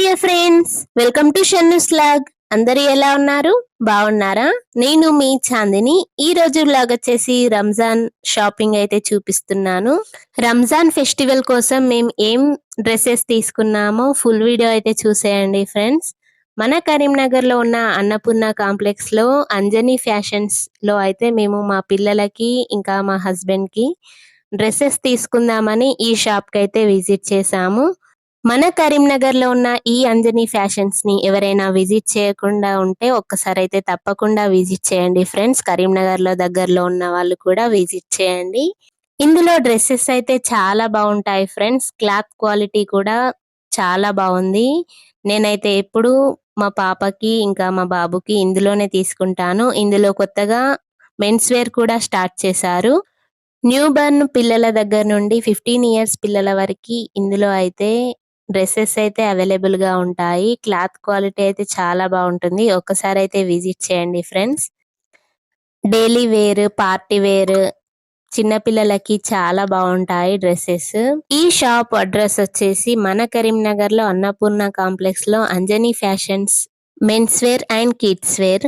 Dear friends, welcome to Shannu's vlog. అందరూ ఎలా ఉన్నారు? బాగున్నారా? నేను మీ చాందిని. ఈ రోజు లాగ్ వచ్చేసి రంజాన్ షాపింగ్ అయితే చూపిస్తున్నాను. రంజాన్ ఫెస్టివల్ కోసం మేము ఏం డ్రెస్సెస్ తీసుకున్నామో ఫుల్ వీడియో అయితే చూసేయండి ఫ్రెండ్స్. మన కరీంనగర్ లో ఉన్న అన్నపూర్ణ కాంప్లెక్స్ లో అంజనీ ఫ్యాషన్స్ లో అయితే మేము మా పిల్లలకి ఇంకా మా హస్బెండ్ కి డ్రెస్సెస్ తీసుకుందామని ఈ షాప్ కి అయితే విజిట్ చేసాము. మన కరీంనగర్ లో ఉన్న ఈ అంజనీ ఫ్యాషన్స్ ని ఎవరైనా విజిట్ చేయకుండా ఉంటే ఒక్కసారి అయితే తప్పకుండా విజిట్ చేయండి ఫ్రెండ్స్. కరీంనగర్ లో దగ్గరలో ఉన్న వాళ్ళు కూడా విజిట్ చేయండి. ఇందులో డ్రెస్సెస్ అయితే చాలా బాగుంటాయి ఫ్రెండ్స్. క్లాత్ క్వాలిటీ కూడా చాలా బాగుంది. నేనైతే ఎప్పుడు మా పాపకి ఇంకా మా బాబుకి ఇందులోనే తీసుకుంటాను. ఇందులో కొత్తగా మెన్స్ వేర్ కూడా స్టార్ట్ చేశారు. న్యూ బర్న్ పిల్లల దగ్గర నుండి 15 ఇయర్స్ పిల్లల వరకు ఇందులో అయితే డ్రెస్సెస్ అయితే అవైలబుల్ గా ఉంటాయి. క్లాత్ క్వాలిటీ అయితే చాలా బాగుంటుంది. ఒక్కసారి అయితే విజిట్ చేయండి friends. Daily wear, party wear, చిన్న పిల్లలకి చాలా బాగుంటాయి డ్రెస్సెస్. ఈ షాప్ అడ్రస్ వచ్చేసి మన కరీంనగర్ లో అన్నపూర్ణ కాంప్లెక్స్ లో Anjani fashions men's wear and kids wear.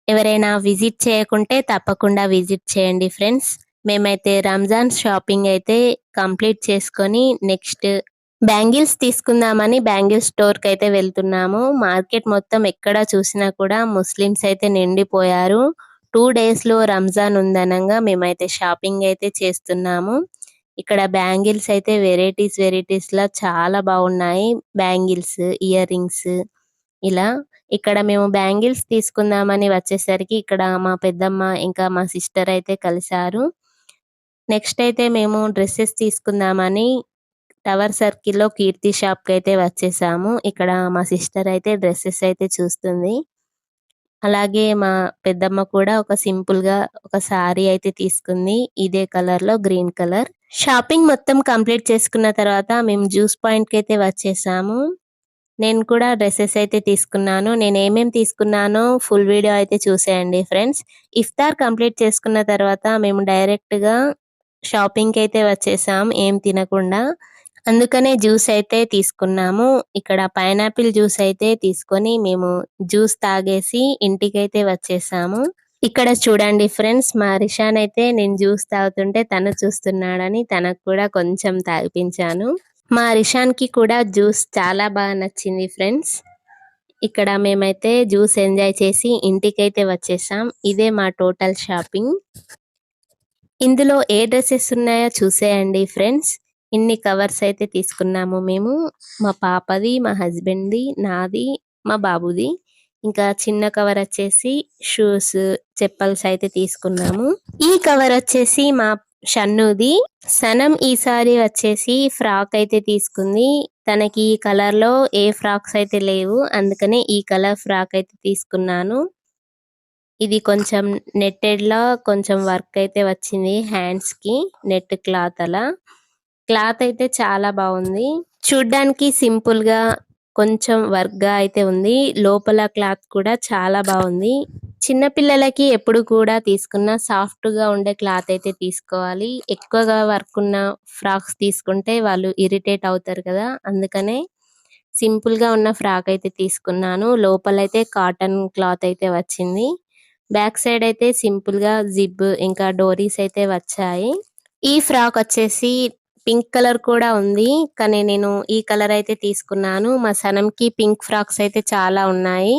ఎవరైనా విజిట్ చేయకుంటే తప్పకుండా విజిట్ చేయండి ఫ్రెండ్స్. మేమైతే రంజాన్ షాపింగ్ అయితే కంప్లీట్ చేసుకొని నెక్స్ట్ బ్యాంగిల్స్ తీసుకుందామని బ్యాంగిల్ స్టోర్ కి అయితే వెళ్తున్నాము. మార్కెట్ మొత్తం ఎక్కడ చూసినా కూడా ముస్లిమ్స్ అయితే నిండిపోయారు. 2 డేస్ లో రంజాన్ ఉందనంగా మేమైతే షాపింగ్ అయితే చేస్తున్నాము. ఇక్కడ బ్యాంగిల్స్ అయితే వెరైటీస్ లా చాలా బాగున్నాయి. బ్యాంగిల్స్, ఇయర్ రింగ్స్ ఇలా. ఇక్కడ మేము బ్యాంగిల్స్ తీసుకుందామని వచ్చేసరికి ఇక్కడ మా పెద్దమ్మ ఇంకా మా సిస్టర్ అయితే కలిశారు. నెక్స్ట్ అయితే మేము డ్రెస్సెస్ తీసుకుందామని టవర్ సర్కిల్ లో కీర్తి షాప్ కి అయితే వచ్చేసాము. ఇక్కడ మా సిస్టర్ అయితే డ్రెస్సెస్ అయితే చూస్తుంది. అలాగే మా పెద్దమ్మ కూడా ఒక సింపుల్ గా ఒక సారీ అయితే తీసుకుంది. ఇదే కలర్ లో, గ్రీన్ కలర్. షాపింగ్ మొత్తం కంప్లీట్ చేసుకున్న తర్వాత మేము జ్యూస్ పాయింట్ కి అయితే వచ్చేసాము. నేను కూడా డ్రెస్సెస్ అయితే తీసుకున్నాను. నేను ఏమేమి తీసుకున్నానో ఫుల్ వీడియో అయితే చూసేయండి ఫ్రెండ్స్. ఇఫ్తార్ కంప్లీట్ చేసుకున్న తర్వాత మేము డైరెక్ట్ గా షాపింగ్ కి అయితే వచ్చేసాం ఏం తినకుండా. అందుకనే జ్యూస్ అయితే తీసుకున్నాము. ఇక్కడ పైనాపిల్ జ్యూస్ అయితే తీసుకొని మేము జ్యూస్ తాగేసి ఇంటికైతే వచ్చేసాము. ఇక్కడ చూడండి ఫ్రెండ్స్, మా రిషాన్ అయితే నేను జ్యూస్ తాగుతుంటే తను చూస్తున్నాడని తనకు కూడా కొంచెం తాగిపించాను. మా రిషాన్ కి కూడా జ్యూస్ చాలా బాగా నచ్చింది ఫ్రెండ్స్. ఇక్కడ మేమైతే జ్యూస్ ఎంజాయ్ చేసి ఇంటికైతే వచ్చేసాం. ఇదే మా టోటల్ షాపింగ్. ఇందులో ఏ డ్రెస్సెస్ ఉన్నాయో చూసేయండి ఫ్రెండ్స్. ఇన్ని కవర్స్ అయితే తీసుకున్నాము మేము. మా పాపది, మా హస్బెండ్ ది, నాది, మా బాబుది. ఇంకా చిన్న కవర్ వచ్చేసి షూస్, చెప్పల్స్ అయితే తీసుకున్నాము. ఈ కవర్ వచ్చేసి మా షన్నుది. సనం ఈసారి వచ్చేసి ఫ్రాక్ అయితే తీసుకుంది. తనకి ఈ కలర్ లో ఏ ఫ్రాక్స్ అయితే లేవు, అందుకనే ఈ కలర్ ఫ్రాక్ అయితే తీసుకున్నాను. ఇది కొంచెం నెట్టెడ్ లా కొంచెం వర్క్ అయితే వచ్చింది హ్యాండ్స్ కి, నెట్ క్లాత్ అలా. క్లాత్ అయితే చాలా బాగుంది. చూడ్డానికి సింపుల్ గా కొంచెం వర్క్ గా అయితే ఉంది. లోపల క్లాత్ కూడా చాలా బాగుంది. చిన్న పిల్లలకి ఎప్పుడు కూడా తీసుకున్న సాఫ్ట్ గా ఉండే క్లాత్ అయితే తీసుకోవాలి. ఎక్కువగా వర్క్ ఉన్న ఫ్రాక్స్ తీసుకుంటే వాళ్ళు ఇరిటేట్ అవుతారు కదా, అందుకనే సింపుల్ గా ఉన్న ఫ్రాక్ అయితే తీసుకున్నాను. లోపలైతే కాటన్ క్లాత్ అయితే వచ్చింది. బ్యాక్ సైడ్ అయితే సింపుల్ గా జిబ్ ఇంకా డోరీస్ అయితే వచ్చాయి. ఈ ఫ్రాక్ వచ్చేసి పింక్ కలర్ కూడా ఉంది, కానీ నేను ఈ కలర్ అయితే తీసుకున్నాను. మా సనంకి పింక్ ఫ్రాక్స్ అయితే చాలా ఉన్నాయి,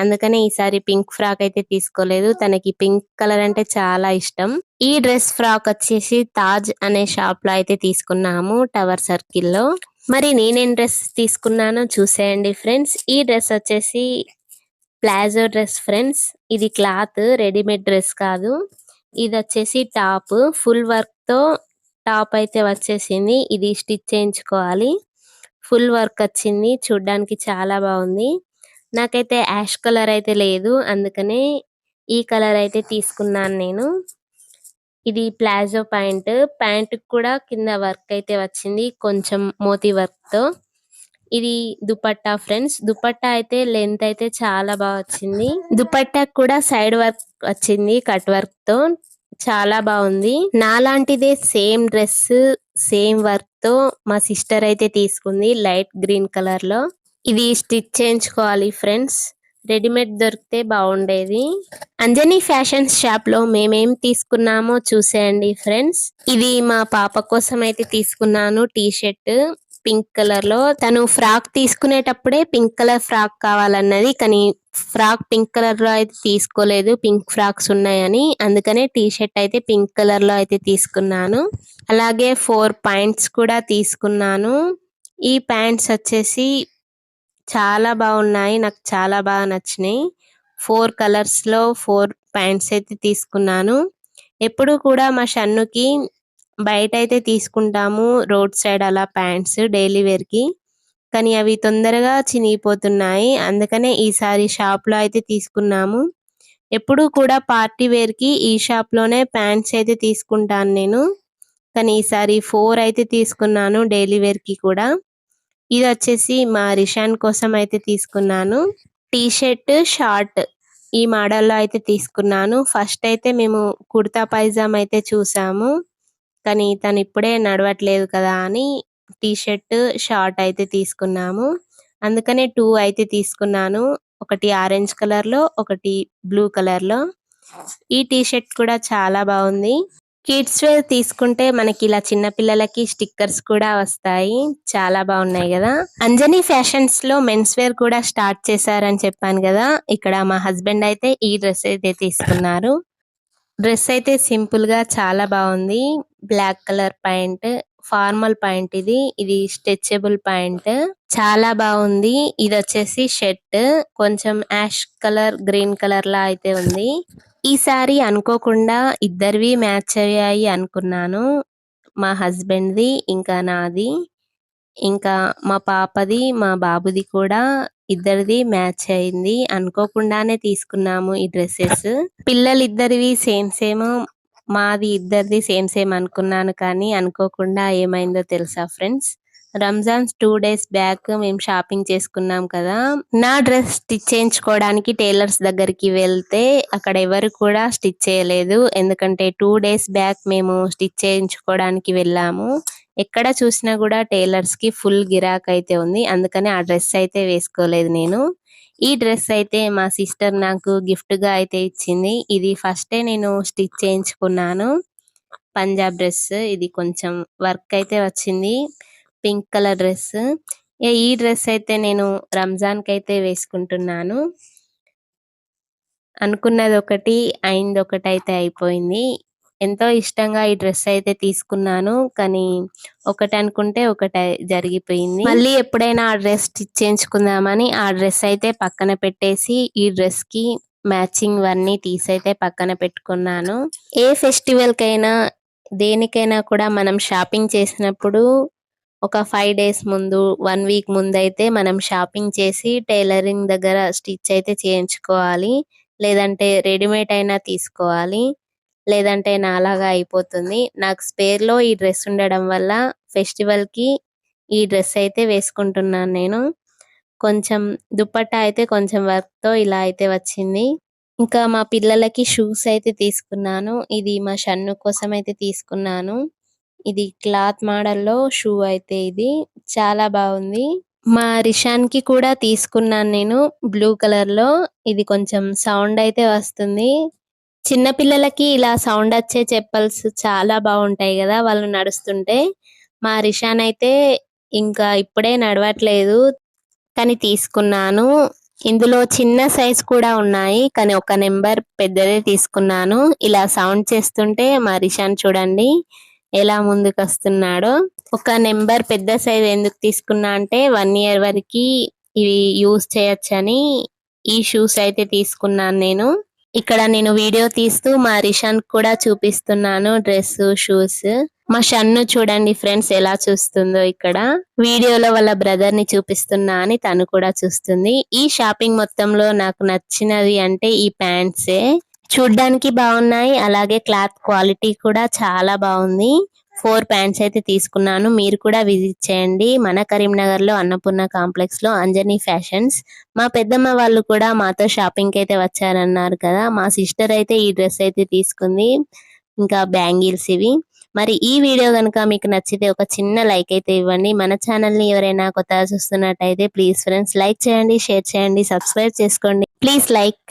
అందుకనే ఈసారి పింక్ ఫ్రాక్ అయితే తీసుకోలేదు. తనకి పింక్ కలర్ అంటే చాలా ఇష్టం. ఈ డ్రెస్ ఫ్రాక్ వచ్చేసి తాజ్ అనే షాప్ లో అయితే తీసుకున్నాము, టవర్ సర్కిల్ లో. మరి నేనేం డ్రెస్ తీసుకున్నానో చూసేయండి ఫ్రెండ్స్. ఈ డ్రెస్ వచ్చేసి ప్లాజో డ్రెస్ ఫ్రెండ్స్. ఇది క్లాత్, రెడీమేడ్ డ్రెస్ కాదు. ఇది వచ్చేసి టాప్, ఫుల్ వర్క్ తో టాప్ అయితే వచ్చేసింది. ఇది స్టిచ్ చేయించుకోవాలి. ఫుల్ వర్క్ వచ్చింది, చూడ్డానికి చాలా బాగుంది. నాకైతే యాష్ కలర్ అయితే లేదు, అందుకనే ఈ కలర్ అయితే తీసుకున్నాను నేను. ఇది ప్లాజో ప్యాంట్. ప్యాంట్ కూడా కింద వర్క్ అయితే వచ్చింది కొంచెం మోతీ వర్క్ తో. ఇది దుపట్టా ఫ్రెండ్స్. దుపట్టా అయితే లెంత్ అయితే చాలా బాగా వచ్చింది. దుపట్టా కూడా సైడ్ వర్క్ వచ్చింది కట్ వర్క్ తో, చాలా బాగుంది. నాలాంటిదే సేమ్ డ్రెస్ సేమ్ వర్క్ తో మా సిస్టర్ అయితే తీసుకుంది, లైట్ గ్రీన్ కలర్ లో. ఇది స్టిచ్ చేయించుకోవాలి ఫ్రెండ్స్. రెడీమేడ్ దొరికితే బాగుండేది. అంజనీ ఫ్యాషన్స్ షాప్ లో మేమేం తీసుకున్నామో చూసేయండి ఫ్రెండ్స్. ఇది మా పాప కోసం అయితే తీసుకున్నాను టీ షర్ట్ పింక్ కలర్ లో. తను ఫ్రాక్ తీసుకునేటప్పుడే పింక్ కలర్ ఫ్రాక్ కావాలన్నది, కానీ ఫ్రాక్ పింక్ కలర్ లో అయితే తీసుకోలేదు, పింక్ ఫ్రాక్స్ ఉన్నాయని. అందుకనే టీ షర్ట్ అయితే పింక్ కలర్ లో అయితే తీసుకున్నాను. అలాగే 4 పాయింట్స్ కూడా తీసుకున్నాను. ఈ ప్యాంట్స్ వచ్చేసి చాలా బాగున్నాయి, నాకు చాలా బాగా నచ్చినాయి. 4 కలర్స్ లో 4 ప్యాంట్స్ అయితే తీసుకున్నాను. ఎప్పుడు కూడా మా షన్నుకి బయట అయితే తీసుకుంటాము రోడ్ సైడ్ అలా ప్యాంట్స్ డైలీ వేర్ కి, కానీ అవి తొందరగా చినిగిపోతున్నాయి. అందుకనే ఈసారి షాప్ లో అయితే తీసుకున్నాము. ఎప్పుడు కూడా పార్టీ వేర్ కి ఈ షాప్ లోనే ప్యాంట్స్ అయితే తీసుకుంటాను నేను, కానీ ఈసారి 4 అయితే తీసుకున్నాను డైలీ వేర్ కి కూడా. ఇది వచ్చేసి మా రిషాన్ కోసం అయితే తీసుకున్నాను. టీ షర్ట్ షార్ట్ ఈ మోడల్లో అయితే తీసుకున్నాను. ఫస్ట్ అయితే మేము కుర్తా పైజామా అయితే చూసాము, కానీ తను ఇప్పుడే నడవట్లేదు కదా అని టీ షర్ట్ షార్ట్ అయితే తీసుకున్నాము. అందుకనే 2 అయితే తీసుకున్నాను. ఒకటి ఆరెంజ్ కలర్ లో, ఒకటి బ్లూ కలర్ లో. ఈ టీ షర్ట్ కూడా చాలా బాగుంది. కిడ్స్ వేర్ తీసుకుంటే మనకి ఇలా చిన్న పిల్లలకి స్టిక్కర్స్ కూడా వస్తాయి. చాలా బాగున్నాయి కదా. అంజనీ ఫ్యాషన్స్ లో మెన్స్ వేర్ కూడా స్టార్ట్ చేశారని చెప్పాను కదా. ఇక్కడ మా హస్బెండ్ అయితే ఈ డ్రెస్ అయితే తీసుకున్నారు. డ్రెస్ అయితే సింపుల్ గా చాలా బాగుంది. Black colour pant, formal pant ఇది స్ట్రెచబుల్ పాయింట్. చాలా బాగుంది. ఇది వచ్చేసి షర్ట్ కొంచెం యాష్ కలర్ గ్రీన్ కలర్ లా అయితే ఉంది. ఈసారి అనుకోకుండా ఇద్దరివి మ్యాచ్ అయ్యాయి అనుకున్నాను. మా హస్బెండ్ ది ఇంకా నాది, ఇంకా మా పాపది మా బాబుది కూడా ఇద్దరిది మ్యాచ్ అయింది. అనుకోకుండానే తీసుకున్నాము ఈ డ్రెస్సెస్. పిల్లలిద్దరివి సేమ్ సేమ్, మాది ఇద్దరిది సేమ్ సేమ్ అనుకున్నాను, కానీ అనుకోకుండా ఏమైందో తెలుసా ఫ్రెండ్స్. రంజాన్ 2 డేస్ బ్యాక్ మేము షాపింగ్ చేసుకున్నాం కదా. నా డ్రెస్ స్టిచ్ చేయించుకోవడానికి టైలర్స్ దగ్గరికి వెళ్తే అక్కడ ఎవరు కూడా స్టిచ్ చేయలేదు. ఎందుకంటే 2 డేస్ బ్యాక్ మేము స్టిచ్ చేయించుకోవడానికి వెళ్ళాము. ఎక్కడ చూసినా కూడా టైలర్స్ కి ఫుల్ గిరాక్ అయితే ఉంది. అందుకని ఆ డ్రెస్ అయితే వేసుకోలేదు నేను. ఈ డ్రెస్ అయితే మా సిస్టర్ నాకు గిఫ్ట్ గా అయితే ఇచ్చింది. ఇది ఫస్ట్ నేను స్టిచ్ చేయించుకున్నాను. పంజాబ్ డ్రెస్ ఇది కొంచెం వర్క్ అయితే వచ్చింది. Pink colour dress. ఈ డ్రెస్ అయితే నేను రంజాన్ కి అయితే వేసుకుంటున్నాను. అనుకున్నది ఒకటి అయింది ఒకటి అయితే అయిపోయింది. ఎంతో ఇష్టంగా ఈ డ్రెస్ అయితే తీసుకున్నాను, కానీ ఒకటి అనుకుంటే ఒకటి జరిగిపోయింది. మళ్ళీ ఎప్పుడైనా ఆ డ్రెస్ స్టిచ్ చేయించుకుందామని ఆ డ్రెస్ అయితే పక్కన పెట్టేసి ఈ డ్రెస్ కి మ్యాచింగ్ అన్ని తీసైతే పక్కన పెట్టుకున్నాను. ఏ ఫెస్టివల్ కైనా దేనికైనా కూడా మనం షాపింగ్ చేసినప్పుడు ఒక 5 డేస్ ముందు 1 వీక్ ముందు అయితే మనం షాపింగ్ చేసి టైలరింగ్ దగ్గర స్టిచ్ అయితే చేయించుకోవాలి. లేదంటే రెడీమేడ్ అయినా తీసుకోవాలి. లేదంటే నాలాగా అయిపోతుంది. నాకు స్పేర్ లో ఈ డ్రెస్ ఉండడం వల్ల ఫెస్టివల్ కి ఈ డ్రెస్ అయితే వేసుకుంటున్నాను నేను. కొంచెం దుపట్టా అయితే కొంచెం వర్క్ తో ఇలా అయితే వచ్చింది. ఇంకా మా పిల్లలకి షూస్ అయితే తీసుకున్నాను. ఇది మా షన్ను కోసం అయితే తీసుకున్నాను. ఇది క్లాత్ మోడల్లో షూ అయితే ఇది చాలా బాగుంది. మా రిషాన్ కి కూడా తీసుకున్నాను నేను బ్లూ కలర్ లో. ఇది కొంచెం సౌండ్ అయితే వస్తుంది. చిన్న పిల్లలకి ఇలా సౌండ్ వచ్చే చెప్పల్స్ చాలా బాగుంటాయి కదా వాళ్ళు నడుస్తుంటే. మా రిషాన్ అయితే ఇంకా ఇప్పుడే నడవట్లేదు, కానీ తీసుకున్నాను. ఇందులో చిన్న సైజ్ కూడా ఉన్నాయి, కానీ ఒక నెంబర్ పెద్దదే తీసుకున్నాను. ఇలా సౌండ్ చేస్తుంటే మా రిషాన్ చూడండి ఎలా ముందుకు వస్తున్నాడో. ఒక నెంబర్ పెద్ద సైజ్ ఎందుకు తీసుకున్నా అంటే 1 ఇయర్ వరకు ఇవి యూజ్ చేయొచ్చని ఈ షూస్ అయితే తీసుకున్నాను నేను. ఇక్కడ నేను వీడియో తీస్తూ మా రిషాన్ కూడా చూపిస్తున్నాను డ్రెస్ షూస్. మా షన్ను చూడండి ఫ్రెండ్స్ ఎలా చూస్తుందో. ఇక్కడ వీడియోలో వాళ్ళ బ్రదర్ ని చూపిస్తున్నా అని తను కూడా చూస్తుంది. ఈ షాపింగ్ మొత్తంలో నాకు నచ్చినది అంటే ఈ ప్యాంట్సే. చూడ్డానికి బాగున్నాయి, అలాగే క్లాత్ క్వాలిటీ కూడా చాలా బాగుంది. 4 ప్యాంట్స్ అయితే తీసుకున్నాను. మీరు కూడా విజిట్ చేయండి మన కరీంనగర్ లో అన్నపూర్ణ కాంప్లెక్స్ లో అంజనీ ఫ్యాషన్స్. మా పెద్దమ్మ వాళ్ళు కూడా మాతో షాపింగ్ కి అయితే వచ్చారన్నారు కదా. మా సిస్టర్ అయితే ఈ డ్రెస్ అయితే తీసుకుంది, ఇంకా బ్యాంగిల్స్ ఇవి. మరి ఈ వీడియో కనుక మీకు నచ్చితే ఒక చిన్న లైక్ అయితే ఇవ్వండి. మన ఛానల్ ని ఎవరైనా కొత్తగా చూస్తున్నట్టయితే ప్లీజ్ ఫ్రెండ్స్ లైక్ చేయండి, షేర్ చేయండి, సబ్స్క్రైబ్ చేసుకోండి. Please like.